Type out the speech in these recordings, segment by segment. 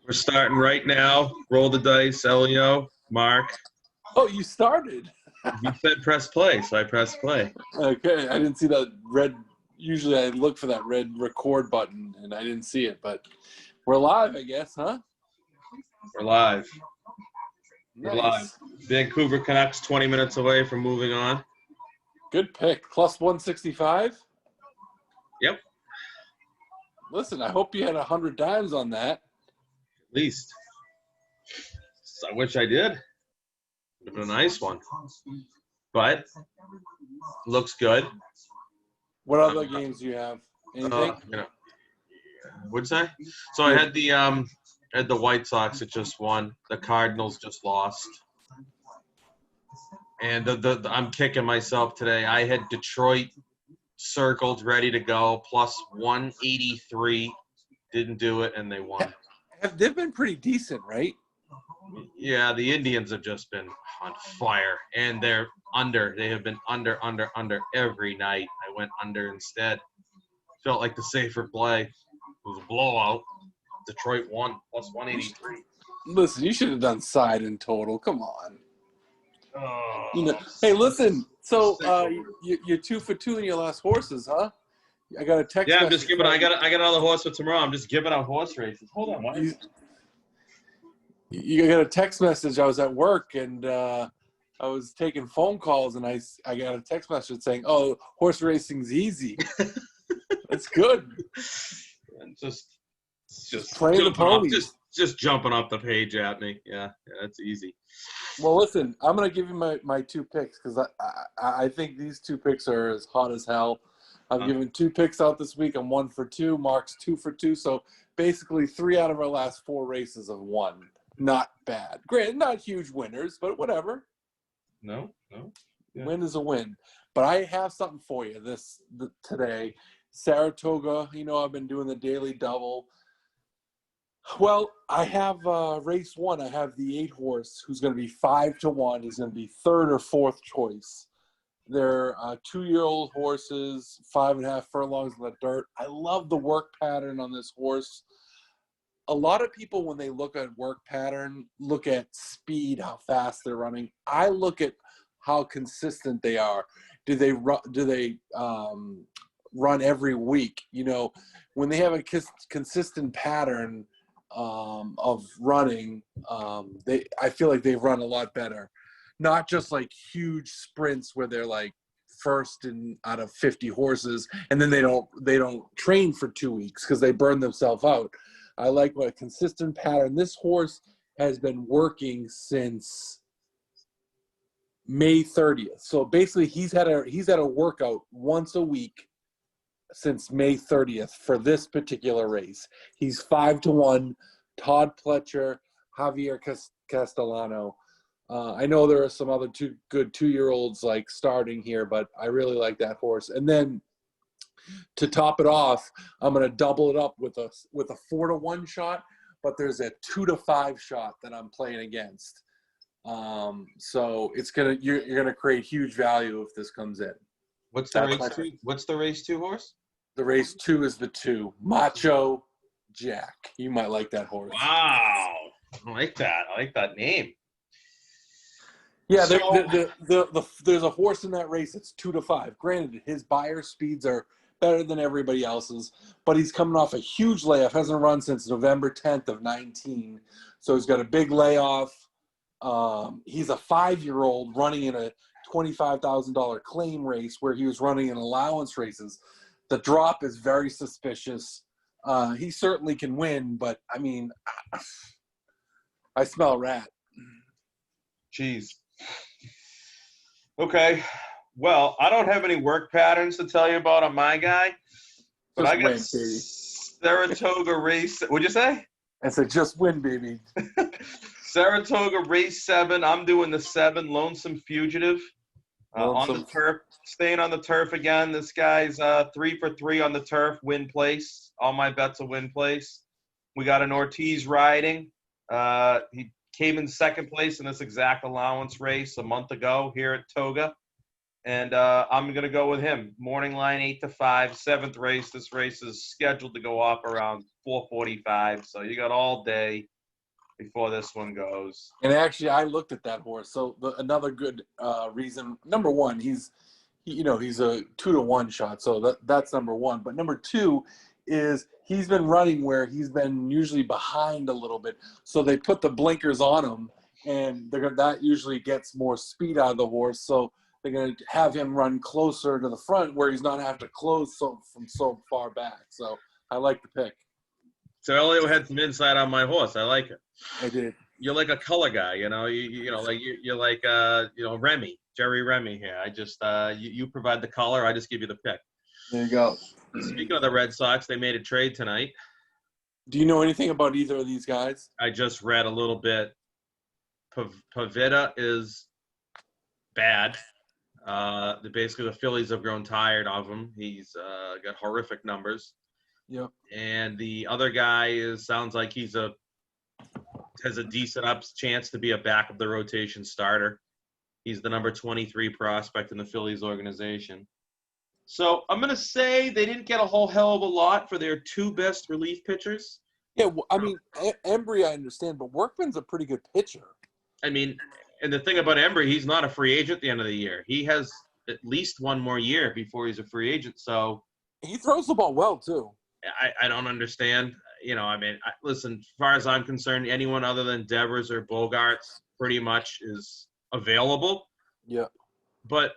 We're starting right now. Roll the dice, Elio, Mark. Oh, you started. You said press play, so I pressed play. Okay, I didn't see that red. Usually I look for that red record button, and I didn't see it, but we're live, I guess, huh? We're live. We're live. Nice. Vancouver Canucks 20 minutes away from moving on. Good pick. Plus 165? Yep, Listen, I hope you had 100 dimes on that. at least. I wish I did. Would have been a nice one. But looks good. What other games do you have? Anything? What'd you say? So I had the White Sox that just won. The Cardinals just lost. And I'm kicking myself today. I had Detroit circled, ready to go, plus 183. Didn't do it, and they won. They've been pretty decent, right? Yeah, the Indians have just been on fire, and they're under. They have been under every night. I went under instead. Felt like the safer play. It was a blowout. Detroit won, plus 183. Listen, you should have done side in total. Come on. Oh, Hey, listen. So you're 2 for 2 in your last horses, huh? I got a text. Yeah, I'm just giving. I got another horse for tomorrow. I'm just giving out horse races. Hold on, why? You got a text message. I was at work and I was taking phone calls, and I got a text message saying, "Oh, horse racing's easy." That's good. And just playing the ponies. Just jumping off the page at me. Yeah, that's easy. Well, listen, I'm gonna give you my 2 picks because I think these 2 picks are as hot as hell. I've given 2 picks out this week. I'm 1 for 2. Mark's 2 for 2. So basically, 3 out of our last 4 races have won. Not bad. Granted, not huge winners, but whatever. No. Yeah. Win is a win. But I have something for you today. Saratoga, I've been doing the daily double. Well, I have race 1. I have the 8 horse who's going to be 5-1. He's going to be 3rd or 4th choice. They're 2-year-old horses, 5.5 furlongs in the dirt. I love the work pattern on this horse. A lot of people, when they look at work pattern, look at speed, how fast they're running. I look at how consistent they are. Do they run every week? When they have a consistent pattern of running, I feel like they run a lot better. Not just like huge sprints where they're like first out of 50 horses, and then they don't train for 2 weeks because they burn themselves out. I like a consistent pattern. This horse has been working since May 30th. So basically, he's had a workout once a week since May 30th for this particular race. He's 5-1. Todd Pletcher, Javier Castellano. I know there are some other good 2-year-olds like starting here, but I really like that horse. And then to top it off, I'm going to double it up with a 4-1 shot, but there's a 2-5 shot that I'm playing against. So you're gonna create huge value if this comes in. What's the race 2? What's the race 2 horse? The race 2 is the 2 Macho Jack. You might like that horse. Wow, I like that. I like that name. Yeah, there's a horse in that race that's 2-5. Granted, his buyer speeds are better than everybody else's, but he's coming off a huge layoff. Hasn't run since November 10th of 19, so he's got a big layoff. He's a 5-year-old running in a $25,000 claim race where he was running in allowance races. The drop is very suspicious. He certainly can win, but I mean, I smell rat. Jeez. Okay. Well, I don't have any work patterns to tell you about on my guy, but I got Saratoga race. What'd you say? I said, just win, baby. Saratoga race 7. I'm doing the 7 Lonesome Fugitive on the turf. Staying on the turf again. This guy's 3 for 3 on the turf. Win place. All my bets will win place. We got an Ortiz riding. He came in 2nd place in this exact allowance race a month ago here at Toga. And I'm going to go with him. Morning line 8-5, 7th race. This race is scheduled to go off around 4:45. So you got all day. before this one goes. And actually, I looked at that horse. So another good reason. Number one, he's a 2-to-1 shot. So that's number one. But number two is he's been running where he's been usually behind a little bit. So they put the blinkers on him, and that usually gets more speed out of the horse. So they're going to have him run closer to the front where he's not have to close from so far back. So I like the pick. So Elliot had some insight on my horse. I like it. I did. You're like a color guy, you know. You're like Remy, Jerry Remy here. I just you provide the color. I just give you the pick. There you go. Speaking of the Red Sox, they made a trade tonight. Do you know anything about either of these guys? I just read a little bit. Pavetta is bad. Basically, the Phillies have grown tired of him. He's got horrific numbers. Yep. And the other guy sounds like has a decent chance to be a back of the rotation starter. He's the number 23 prospect in the Phillies organization. So I'm going to say they didn't get a whole hell of a lot for their two best relief pitchers. Yeah, I mean, Embry I understand, but Workman's a pretty good pitcher. I mean, and the thing about Embry, he's not a free agent at the end of the year. He has at least one more year before he's a free agent. So he throws the ball well, too. I don't understand. Listen, as far as I'm concerned, anyone other than Devers or Bogarts pretty much is available. Yeah. But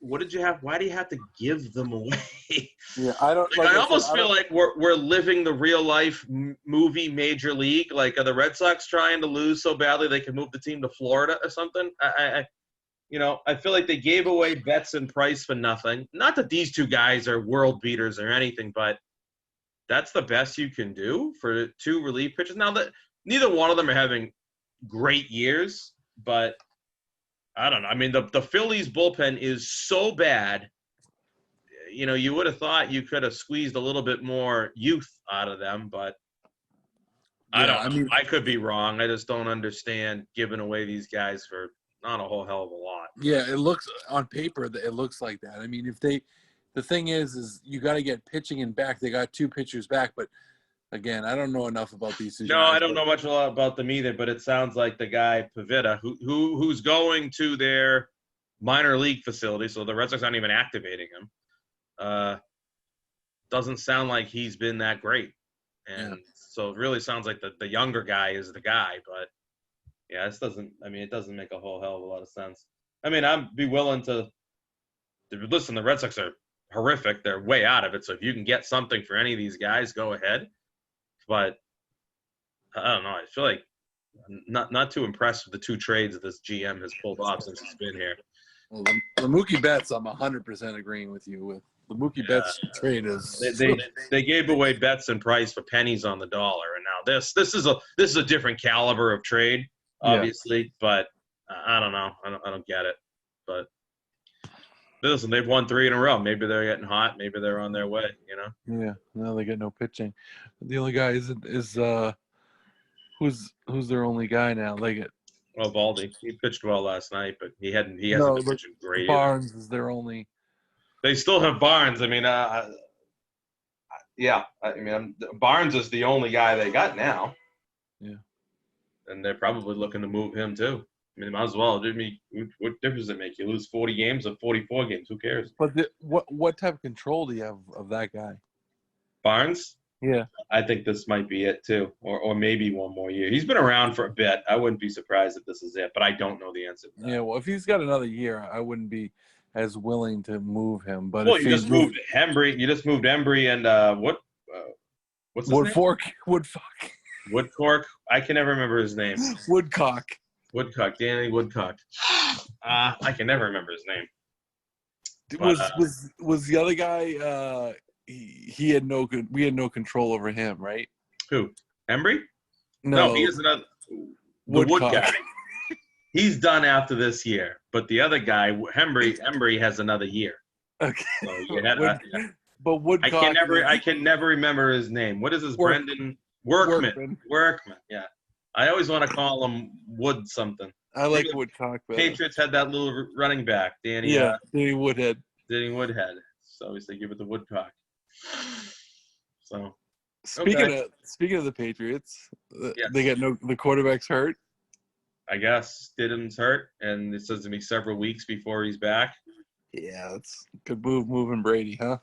what did you have? Why do you have to give them away? Yeah, I don't. I almost feel like we're living the real life movie Major League. Like, are the Red Sox trying to lose so badly they can move the team to Florida or something? I feel like they gave away Betts and Price for nothing. Not that these two guys are world beaters or anything, but that's the best you can do for two relief pitchers. Now, that neither one of them are having great years, but I don't know. I mean, the Phillies bullpen is so bad. You would have thought you could have squeezed a little bit more youth out of them, but I don't know. I could be wrong. I just don't understand giving away these guys for not a whole hell of a lot. Yeah, it looks on paper that it looks like that. I mean, the thing is you got to get pitching and back. They got two pitchers back, but again, I don't know enough about these two. No, I don't know much about them either. But it sounds like the guy Pavetta, who's going to their minor league facility, so the Red Sox aren't even activating him. Doesn't sound like he's been that great, and so it really sounds like the younger guy is the guy, but. Yeah, it doesn't make a whole hell of a lot of sense. I mean, I'd be willing to listen. The Red Sox are horrific. They're way out of it. So if you can get something for any of these guys, go ahead. But I don't know. I feel like I'm not too impressed with the two trades that this GM has pulled off since he's been here. Well, the Mookie Betts, I'm 100% agreeing with you with. The Mookie Betts trade is they gave away Betts and Price for pennies on the dollar, and now this is a different caliber of trade. Obviously, but I don't know. I don't get it. But listen, they've won 3 in a row. Maybe they're getting hot. Maybe they're on their way. Yeah. No, they get no pitching. The only guy is who's their only guy now? They get. Well, Valdi. He pitched well last night, but he hasn't been pitching great. Barnes is their only. They still have Barnes. I mean, Barnes is the only guy they got now. Yeah. And they're probably looking to move him too. I mean, they might as well. What difference does it make? You lose 40 games or 44 games? Who cares? But what type of control do you have of that guy? Barnes? Yeah. I think this might be it too, or maybe one more year. He's been around for a bit. I wouldn't be surprised if this is it, but I don't know the answer to that. Yeah, well, if he's got another year, I wouldn't be as willing to move him. But you just moved Embry. You just moved Embry and what's his name? Woodcock. I can never remember his name. Woodcock. Danny Woodcock. I can never remember his name. But, was the other guy? We had no control over him, right? Who? Embry? No, he is another. The Wood guy. He's done after this year, but the other guy, Embry has another year. Okay. So you had, but Woodcock. I can never remember his name. What is his Brendan? Workman. Yeah. I always want to call him Wood something. I like Woodcock better. Patriots had that little running back, Danny. Danny Woodhead. So always they give it to Woodcock. So Speaking of the Patriots, Yes. they got the quarterback's hurt. I guess Stidham's hurt, and it says to be several weeks before he's back. Yeah, that's a good move moving Brady, huh?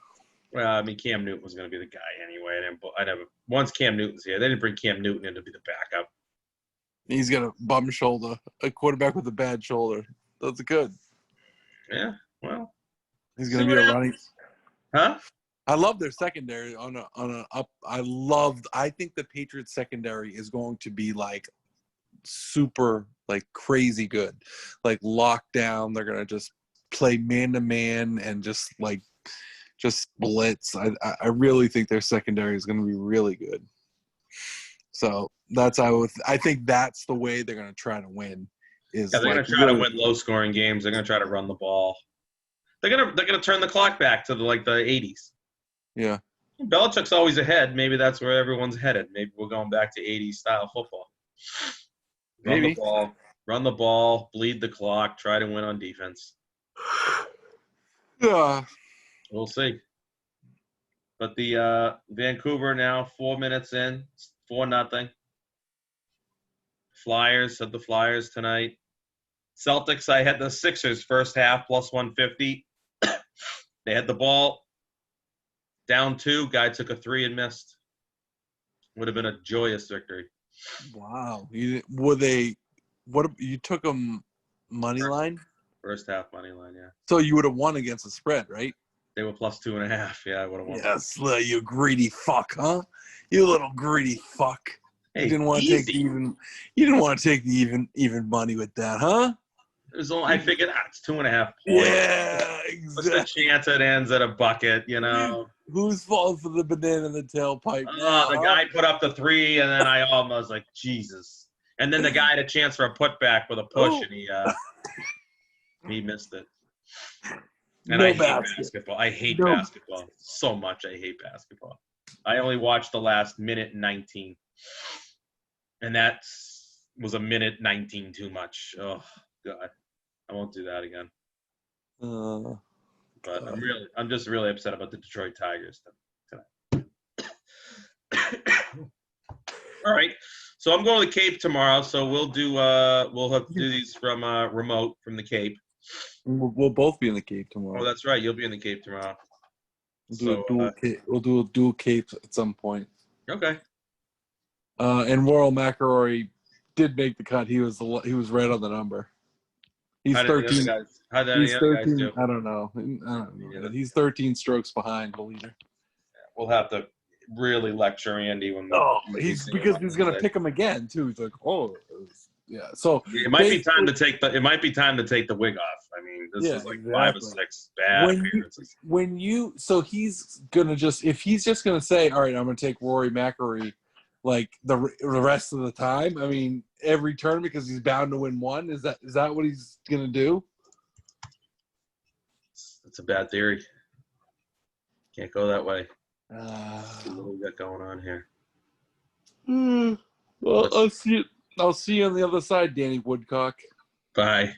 Well, I mean, Cam Newton was going to be the guy anyway. I never once Cam Newton's here, they didn't bring Cam Newton in to be the backup. He's got a bum shoulder, a quarterback with a bad shoulder. That's good. Yeah, well, he's going to be a running. Huh? I love their secondary on a up. I think the Patriots secondary is going to be like super like crazy good, like lockdown. They're gonna just play man to man and just blitz. I really think their secondary is going to be really good. So I think that's the way they're going to try to win. They're going to try to win low scoring games. They're going to try to run the ball. They're going to turn the clock back to the 80s. Yeah. Belichick's always ahead. Maybe that's where everyone's headed. Maybe we're going back to 80s style football. Maybe. Run the ball, bleed the clock, try to win on defense. Yeah. We'll see. But the Vancouver now 4 minutes in, 4-0. Flyers had the Flyers tonight. Celtics, I had the Sixers first half plus 150. They had the ball down 2. Guy took a 3 and missed. Would have been a joyous victory. Wow. You took them money line? First half money line, yeah. So you would have won against the spread, right? They were plus 2.5. Yeah, I would have won. Yes, you greedy fuck, huh? You little greedy fuck. Hey, you didn't want to take the even. You didn't want to take the even money with that, huh? I figured it's 2.5 points. Yeah, exactly. What's the chance it ends at a bucket? Who's falling for the banana in the tailpipe? The guy put up the 3, and then I almost like Jesus. And then the guy had a chance for a putback with a push, and he missed it. And I hate basketball. I hate basketball so much. I hate basketball. I only watched the last minute 19. And that was a minute 19 too much. Oh, God. I won't do that again. But I'm just really upset about the Detroit Tigers tonight. All right. So I'm going to the Cape tomorrow. So we'll have to do these from remote from the Cape. We'll both be in the Cape tomorrow. Oh, that's right. You'll be in the Cape tomorrow. We'll do a dual Cape at some point. Okay. And Royal McIlroy did make the cut. He was right on the number. He's 13. How did any other guys do? I don't know. He's 13 strokes behind the leader. We'll have to really lecture Andy when. He's going to pick him again too. He's like, yeah. So it might be time to take the wig off. I mean, this is like 5 or 6 bad appearances. He's gonna if he's just gonna say, all right, I'm gonna take Rory McIlroy like the rest of the time. I mean, every tournament because he's bound to win one. Is that what he's gonna do? It's a bad theory. Can't go that way. What do we got going on here? Well, I'll see you on the other side, Danny Woodcock. Bye.